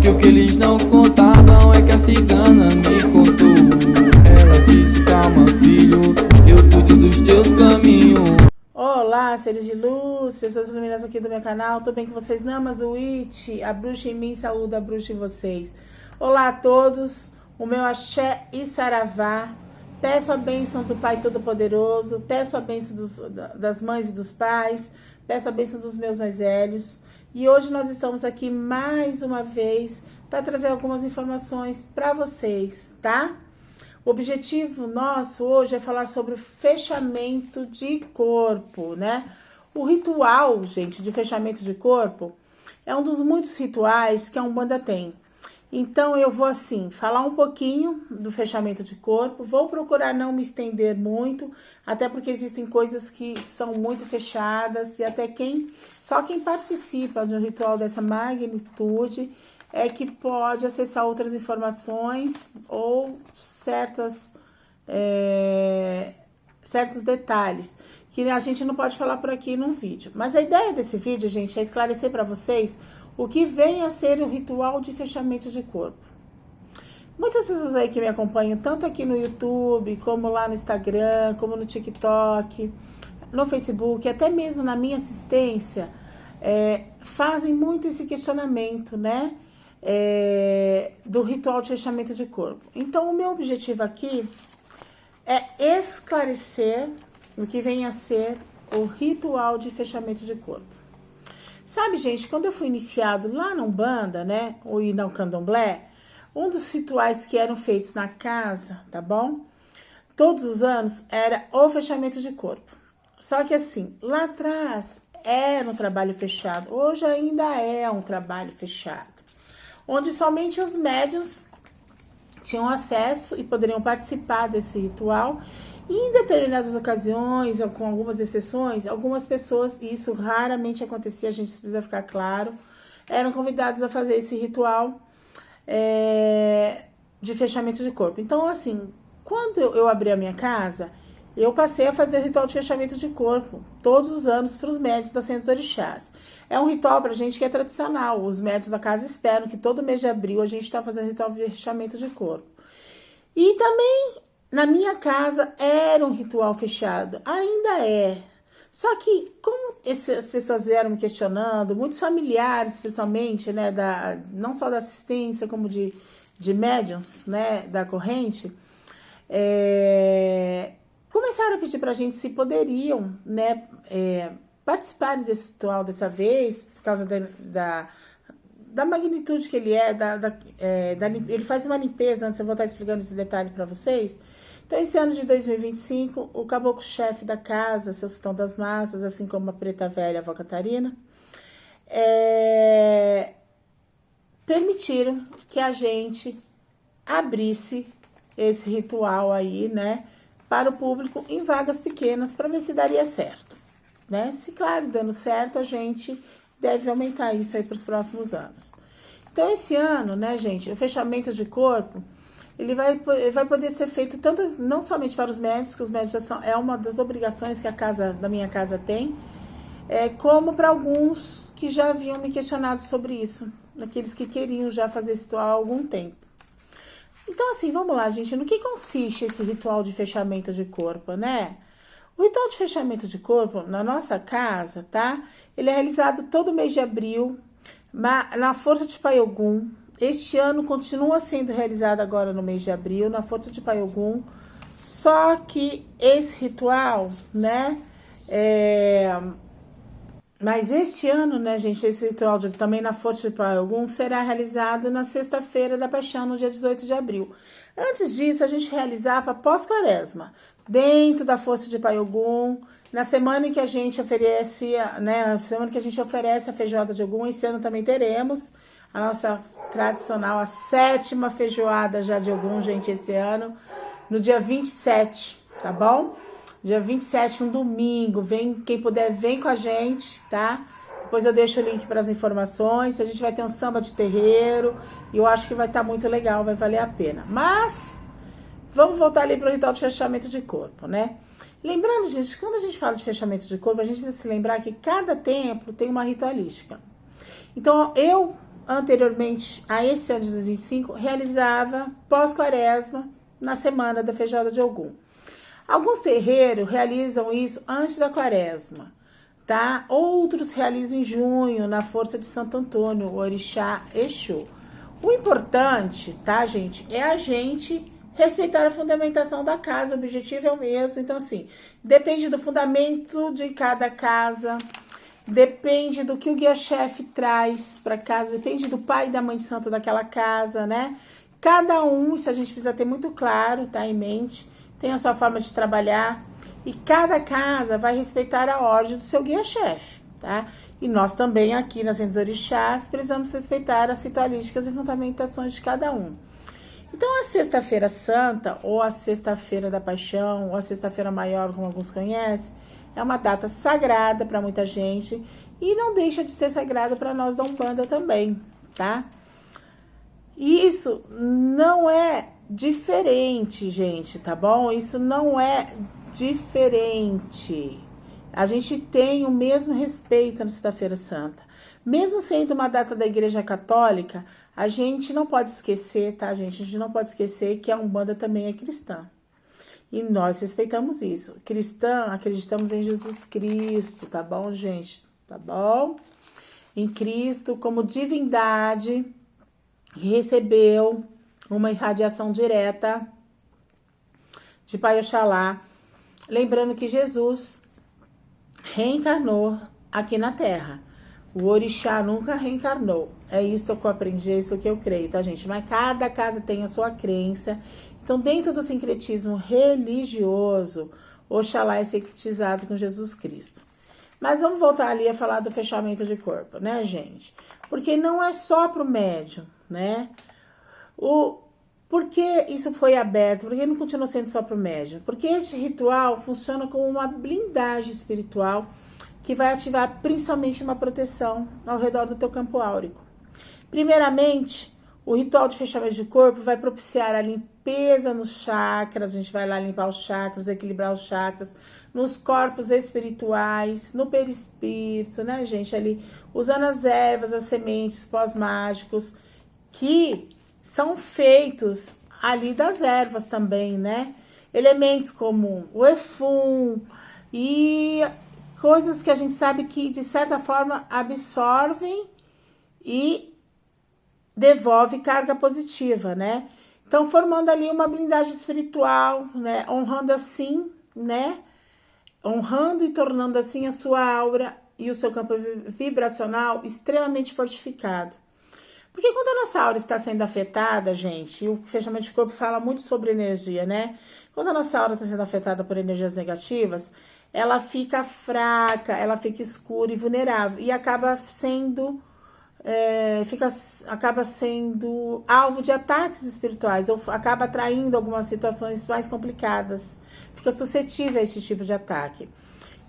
que o que eles não contavam é que a cigana me contou. Ela disse: calma, filho, eu cuido dos teus caminhos. Olá, seres de luz, pessoas iluminadas aqui do meu canal. Tô bem com vocês? Namazuite, a bruxa em mim saúda a bruxa em vocês. Olá a todos, o meu axé e saravá. Peço a bênção do Pai Todo-Poderoso, peço a bênção das mães e dos pais, peço a bênção dos meus mais velhos. E hoje nós estamos aqui mais uma vez para trazer algumas informações para vocês, tá? O objetivo nosso hoje é falar sobre o fechamento de corpo, né? O ritual, gente, de fechamento de corpo é um dos muitos rituais que a Umbanda tem. Então eu vou assim, falar um pouquinho do fechamento de corpo, vou procurar não me estender muito, até porque existem coisas que são muito fechadas e até só quem participa de um ritual dessa magnitude é que pode acessar outras informações ou certos detalhes que a gente não pode falar por aqui no vídeo. Mas a ideia desse vídeo, gente, é esclarecer para vocês o que vem a ser o ritual de fechamento de corpo. Muitas pessoas aí que me acompanham, tanto aqui no YouTube, como lá no Instagram, como no TikTok, no Facebook, até mesmo na minha assistência, fazem muito esse questionamento, né? Do ritual de fechamento de corpo. Então, o meu objetivo aqui é esclarecer o que vem a ser o ritual de fechamento de corpo. Sabe, gente, quando eu fui iniciado lá na Umbanda, né, ou no Candomblé, um dos rituais que eram feitos na casa, tá bom? Todos os anos era o fechamento de corpo. Só que assim, lá atrás era um trabalho fechado, hoje ainda é um trabalho fechado, onde somente os médiuns tinham acesso e poderiam participar desse ritual. E em determinadas ocasiões, com algumas exceções, algumas pessoas, e isso raramente acontecia, a gente precisa ficar claro, eram convidados a fazer esse ritual de fechamento de corpo. Então, assim, quando eu abri a minha casa, eu passei a fazer o ritual de fechamento de corpo todos os anos para os médios da Centro dos Orixás. É um ritual para a gente que é tradicional. Os médios da casa esperam que todo mês de abril a gente está fazendo ritual de fechamento de corpo. E também na minha casa era um ritual fechado, ainda é. Só que como as pessoas vieram me questionando, muitos familiares, principalmente, né, não só da assistência como de médiums, né, da corrente, começaram a pedir para a gente se poderiam, né, participar desse ritual dessa vez, por causa da magnitude que ele ele faz uma limpeza, antes eu vou estar explicando esse detalhe para vocês. Então, esse ano de 2025, o caboclo-chefe da casa, seu Sultão das Massas, assim como a Preta Velha, a Avó Catarina, permitiram que a gente abrisse esse ritual aí, né, para o público em vagas pequenas, para ver se daria certo, né? Se, claro, dando certo, a gente deve aumentar isso aí para os próximos anos. Então, esse ano, né, gente, o fechamento de corpo, ele vai poder ser feito tanto, não somente para os médicos, que os médicos é uma das obrigações que da minha casa tem, como para alguns que já haviam me questionado sobre isso, aqueles que queriam já fazer esse ritual há algum tempo. Então, assim, vamos lá, gente, no que consiste esse ritual de fechamento de corpo, né? O ritual de fechamento de corpo, na nossa casa, tá? Ele é realizado todo mês de abril, na Força de Pai Ogum. Este ano continua sendo realizado agora no mês de abril, na Força de Pai Ogum. Só que esse ritual, né? Mas este ano, né, gente, esse ritual também na Força de Pai Ogum será realizado na sexta-feira da Paixão, no dia 18 de abril. Antes disso, a gente realizava pós-quaresma, dentro da Força de Pai Ogum, na semana em que a gente oferece, né, na semana que a gente oferece a feijoada de Ogum. Esse ano também teremos a nossa tradicional, a 7ª feijoada já de Ogum, gente, esse ano, no dia 27, tá bom? Dia 27, um domingo, quem puder, vem com a gente, tá? Depois eu deixo o link para as informações. A gente vai ter um samba de terreiro e eu acho que vai estar muito legal, vai valer a pena. Mas vamos voltar ali para o ritual de fechamento de corpo, né? Lembrando, gente, quando a gente fala de fechamento de corpo, a gente precisa se lembrar que cada templo tem uma ritualística. Então, eu anteriormente a esse ano de 2025, realizava pós-quaresma na semana da feijoada de Ogum. Alguns terreiros realizam isso antes da quaresma, tá? Outros realizam em junho, na força de Santo Antônio, o orixá Exu. O importante, tá, gente, é a gente respeitar a fundamentação da casa, o objetivo é o mesmo. Então, assim, depende do fundamento de cada casa, depende do que o guia-chefe traz para casa, depende do pai e da mãe de santo daquela casa, né? Cada um, isso a gente precisa ter muito claro, tá, em mente, tem a sua forma de trabalhar, e cada casa vai respeitar a ordem do seu guia-chefe, tá? E nós também aqui nas Centros Orixás precisamos respeitar as ritualísticas e fundamentações de cada um. Então a Sexta-feira Santa, ou a Sexta-feira da Paixão, ou a Sexta-feira Maior, como alguns conhecem, é uma data sagrada para muita gente e não deixa de ser sagrada para nós da Umbanda também, tá? E isso não é diferente, gente, tá bom? Isso não é diferente. A gente tem o mesmo respeito na Sexta-feira Santa. Mesmo sendo uma data da Igreja Católica, a gente não pode esquecer, tá, gente? A gente não pode esquecer que a Umbanda também é cristã. E nós respeitamos isso. Cristã, acreditamos em Jesus Cristo, tá bom, gente? Tá bom? Em Cristo como divindade, recebeu uma irradiação direta de Pai Oxalá. Lembrando que Jesus reencarnou aqui na Terra. O orixá nunca reencarnou. É isso que eu aprendi, é isso que eu creio, tá, gente? Mas cada casa tem a sua crença. Então, dentro do sincretismo religioso, Oxalá é sincretizado com Jesus Cristo. Mas vamos voltar ali a falar do fechamento de corpo, né, gente? Porque não é só para o médium, né? Por que isso foi aberto? Por que não continua sendo só para o médium? Porque este ritual funciona como uma blindagem espiritual que vai ativar principalmente uma proteção ao redor do teu campo áurico. Primeiramente, o ritual de fechamento de corpo vai propiciar a limpeza nos chakras, a gente vai lá limpar os chakras, equilibrar os chakras, nos corpos espirituais, no perispírito, né, gente, ali, usando as ervas, as sementes, pós-mágicos, que são feitos ali das ervas também, né, elementos como o efum e coisas que a gente sabe que, de certa forma, absorvem e devolve carga positiva, né? Então, formando ali uma blindagem espiritual, né? Honrando assim, né? Honrando e tornando assim a sua aura e o seu campo vibracional extremamente fortificado. Porque quando a nossa aura está sendo afetada, gente, e o fechamento de corpo fala muito sobre energia, né? Quando a nossa aura está sendo afetada por energias negativas, ela fica fraca, ela fica escura e vulnerável e acaba sendo alvo de ataques espirituais, ou acaba atraindo algumas situações mais complicadas, fica suscetível a esse tipo de ataque.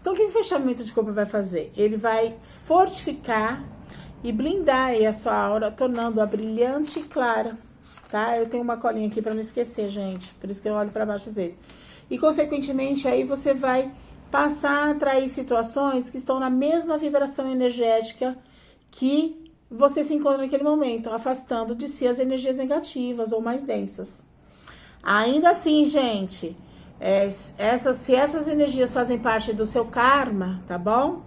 Então, o que o fechamento de corpo vai fazer? Ele vai fortificar e blindar aí a sua aura, tornando-a brilhante e clara, tá? Eu tenho uma colinha aqui para não esquecer, gente, por isso que eu olho para baixo às vezes. E, consequentemente, aí você vai passar a atrair situações que estão na mesma vibração energética que você se encontra naquele momento, afastando de si as energias negativas ou mais densas. Ainda assim, gente, se essas energias fazem parte do seu karma, tá bom?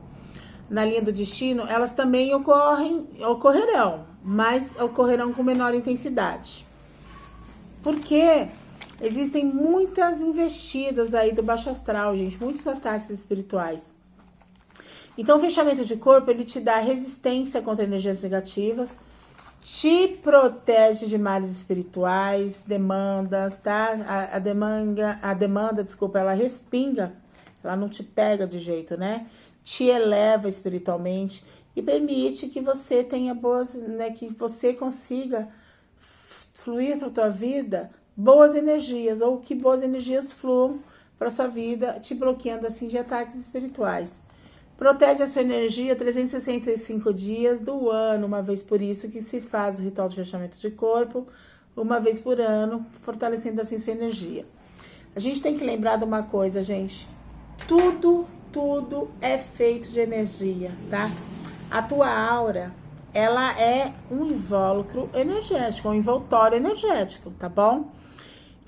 Na linha do destino, elas também ocorrerão, mas ocorrerão com menor intensidade. Porque existem muitas investidas aí do baixo astral, gente, muitos ataques espirituais. Então, o fechamento de corpo, ele te dá resistência contra energias negativas, te protege de males espirituais, demandas, tá? A demanda, ela respinga, ela não te pega de jeito, né? Te eleva espiritualmente e permite que você tenha boas, né? Que você consiga fluir para a tua vida boas energias, ou que boas energias fluam para a sua vida, te bloqueando assim de ataques espirituais. Protege a sua energia 365 dias do ano, uma vez por isso que se faz o ritual de fechamento de corpo, uma vez por ano, fortalecendo assim sua energia. A gente tem que lembrar de uma coisa, gente, tudo é feito de energia, tá? A tua aura ela é um invólucro energético, um envoltório energético, tá bom?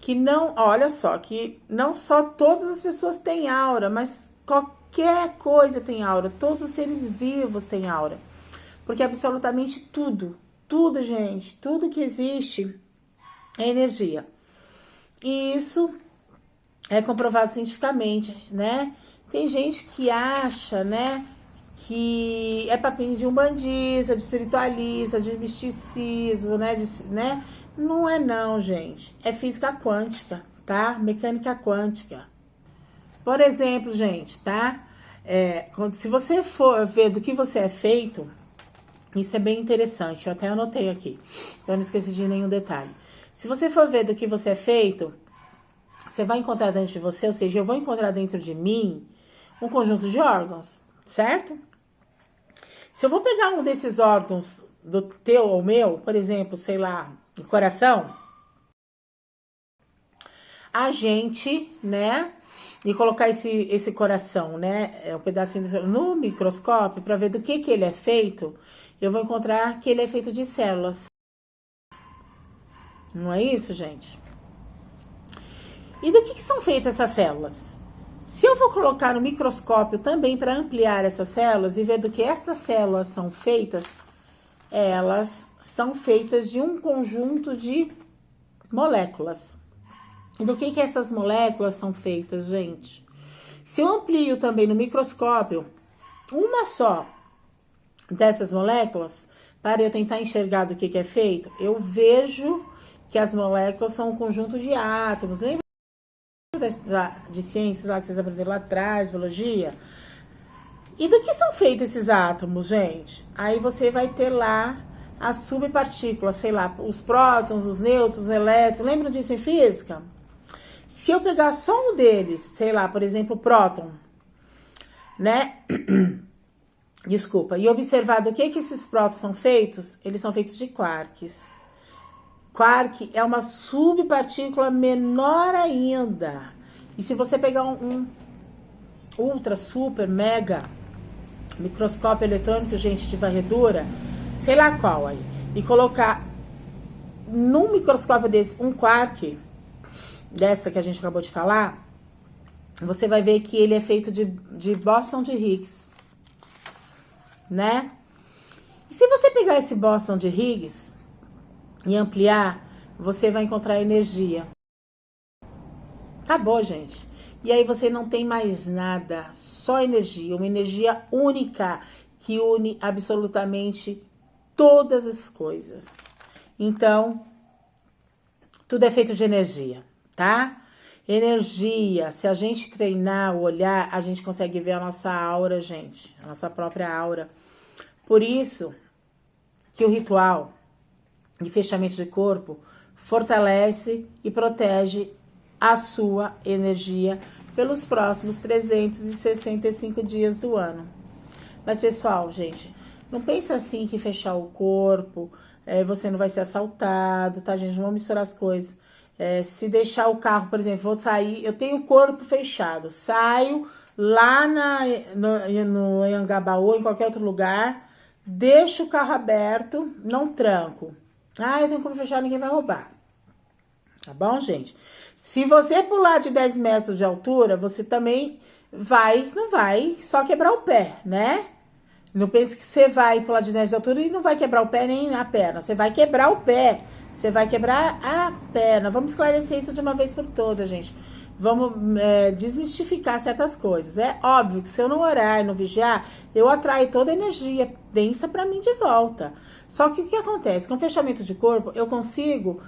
Que não, olha só, que não só todas as pessoas têm aura, mas qualquer coisa tem aura, todos os seres vivos têm aura. Porque absolutamente tudo, gente, tudo que existe é energia. E isso é comprovado cientificamente, né? Tem gente que acha, né, que é papinho de umbandista, de espiritualista, de misticismo, né? Não é não, gente. É física quântica, tá? Mecânica quântica. Por exemplo, gente, tá? Se você for ver do que você é feito, isso é bem interessante. Eu até anotei aqui, eu não esqueci de nenhum detalhe. Se você for ver do que você é feito, você vai encontrar dentro de você, ou seja, eu vou encontrar dentro de mim um conjunto de órgãos, certo? Se eu vou pegar um desses órgãos do teu ou meu, por exemplo, sei lá, o coração, a gente, né, e colocar esse coração, né, um pedacinho no microscópio para ver do que ele é feito, eu vou encontrar que ele é feito de células. Não é isso, gente? E do que são feitas essas células? Se eu vou colocar no microscópio também para ampliar essas células e ver do que essas células são feitas, elas são feitas de um conjunto de moléculas. E do que essas moléculas são feitas, gente? Se eu amplio também no microscópio uma só dessas moléculas, para eu tentar enxergar do que é feito, eu vejo que as moléculas são um conjunto de átomos. Lembra de ciências lá que vocês aprenderam lá atrás, biologia? E do que são feitos esses átomos, gente? Aí você vai ter lá as subpartículas, sei lá, os prótons, os nêutrons, os elétrons. Lembram disso em física? Se eu pegar só um deles, sei lá, por exemplo, o próton, né? Desculpa. E observar do que esses prótons são feitos, eles são feitos de quarks. Quark é uma subpartícula menor ainda. E se você pegar um ultra, super, mega microscópio eletrônico, gente, de varredura, sei lá qual aí, e colocar num microscópio desse um quark, dessa que a gente acabou de falar, você vai ver que ele é feito de bóson de Higgs, né? E se você pegar esse bóson de Higgs e ampliar, você vai encontrar energia. Acabou, gente. E aí você não tem mais nada, só energia, uma energia única que une absolutamente todas as coisas. Então, tudo é feito de energia, tá? Energia, se a gente treinar o olhar, a gente consegue ver a nossa aura, gente, a nossa própria aura. Por isso que o ritual de fechamento de corpo fortalece e protege a sua energia pelos próximos 365 dias do ano. Mas, pessoal, gente, não pensa assim que fechar o corpo, você não vai ser assaltado, tá, gente? Não vamos misturar as coisas. Se deixar o carro, por exemplo, vou sair, eu tenho o corpo fechado, saio lá no Anhangabaú, em qualquer outro lugar, deixo o carro aberto, não tranco. Ah, eu tenho como fechar, ninguém vai roubar. Tá bom, gente? Se você pular de 10 metros de altura, você também não vai só quebrar o pé, né? Não pense que você vai pular de 10 metros de altura e não vai quebrar o pé nem a perna. Você vai quebrar o pé, você vai quebrar a perna. Vamos esclarecer isso de uma vez por todas, gente. Vamos desmistificar certas coisas. É óbvio que se eu não orar e não vigiar, eu atraio toda a energia densa pra mim de volta. Só que o que acontece? Com o fechamento de corpo, eu consigo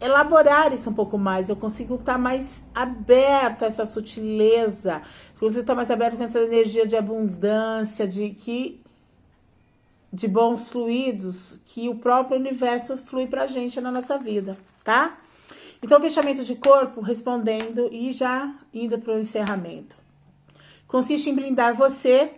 elaborar isso um pouco mais, eu consigo estar mais aberto a essa sutileza, eu consigo estar mais aberto com essa energia de abundância, de bons fluidos, que o próprio universo flui pra gente na nossa vida, tá? Então, fechamento de corpo, respondendo e já indo para o encerramento. Consiste em blindar você,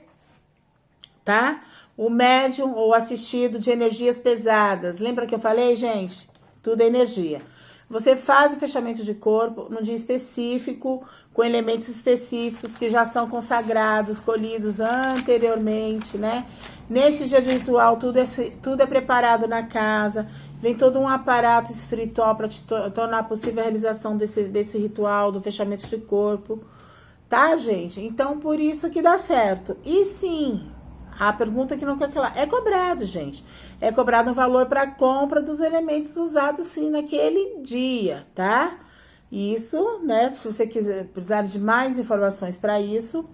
tá? O médium ou assistido de energias pesadas. Lembra que eu falei, gente? Tudo é energia. Você faz o fechamento de corpo num dia específico, com elementos específicos que já são consagrados, escolhidos anteriormente, né? Neste dia de ritual, tudo é preparado na casa, vem todo um aparato espiritual para tornar possível a realização desse ritual, do fechamento de corpo, tá, gente? Então, por isso que dá certo. E sim, a pergunta que não quer calar, é cobrado, gente. É cobrado um valor para compra dos elementos usados, sim, naquele dia, tá? Isso, né, se você quiser precisar de mais informações para isso,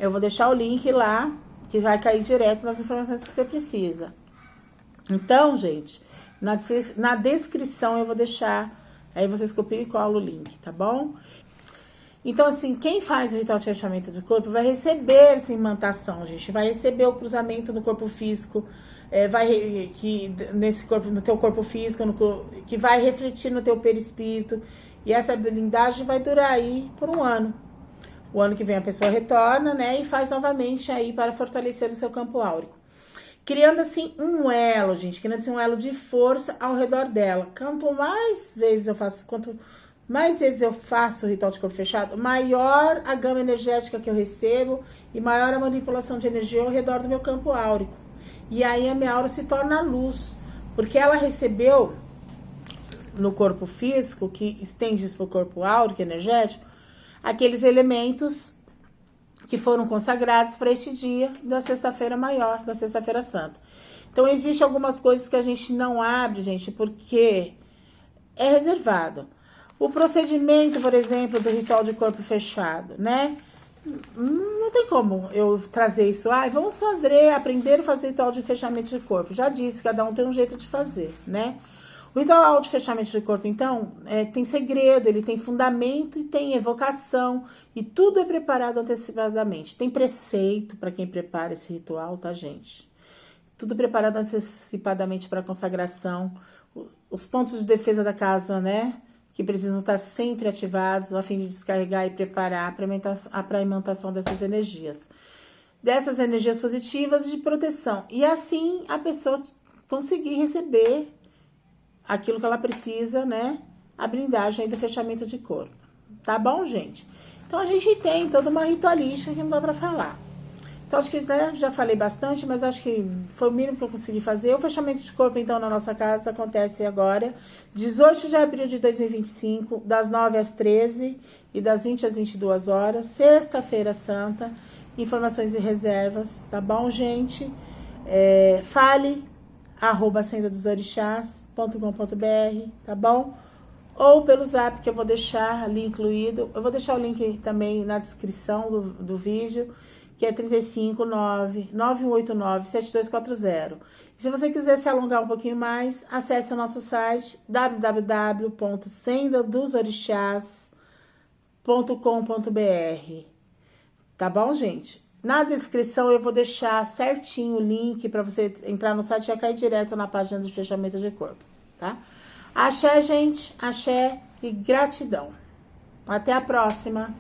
eu vou deixar o link lá, que vai cair direto nas informações que você precisa. Então, gente, na descrição eu vou deixar, aí vocês copiam e colam o link, tá bom? Então, assim, quem faz o ritual de fechamento do corpo vai receber essa imantação, gente. Vai receber o cruzamento no corpo físico, nesse corpo, no teu corpo físico, que vai refletir no teu perispírito. E essa blindagem vai durar aí por um ano. O ano que vem a pessoa retorna, né? E faz novamente aí para fortalecer o seu campo áurico. Criando, assim, um elo, gente. Criando, assim, um elo de força ao redor dela. Quanto mais vezes eu faço o ritual de corpo fechado, maior a gama energética que eu recebo e maior a manipulação de energia ao redor do meu campo áurico. E aí a minha aura se torna luz, porque ela recebeu no corpo físico, que estende isso para o corpo áurico, energético, aqueles elementos que foram consagrados para este dia da sexta-feira maior, da sexta-feira santa. Então, existem algumas coisas que a gente não abre, gente, porque é reservado. O procedimento, por exemplo, do ritual de corpo fechado, né? Não tem como eu trazer isso. Vamos aprender a fazer ritual de fechamento de corpo. Já disse, cada um tem um jeito de fazer, né? O ritual de fechamento de corpo, então, tem segredo, ele tem fundamento e tem evocação. E tudo é preparado antecipadamente. Tem preceito para quem prepara esse ritual, tá, gente? Tudo preparado antecipadamente para consagração. Os pontos de defesa da casa, né? Que precisam estar sempre ativados a fim de descarregar e preparar para a imantação dessas energias positivas de proteção. E assim a pessoa conseguir receber aquilo que ela precisa, né? A blindagem aí do fechamento de corpo. Tá bom, gente? Então a gente tem toda uma ritualística que não dá para falar. Então, acho que, né, já falei bastante, mas acho que foi o mínimo que eu consegui fazer. O fechamento de corpo, então, na nossa casa acontece agora, 18 de abril de 2025, das 9 às 13 e das 20 às 22 horas, sexta-feira santa. Informações e reservas, tá bom, gente? Fale, @sendadosorixás.com.br, tá bom? Ou pelo zap que eu vou deixar ali incluído. Eu vou deixar o link também na descrição do vídeo, que é 359-9189-7240. E se você quiser se alongar um pouquinho mais, acesse o nosso site www.sendadosorixás.com.br. Tá bom, gente? Na descrição eu vou deixar certinho o link para você entrar no site e já cair direto na página de fechamento de corpo, tá? Axé, gente, axé e gratidão. Até a próxima.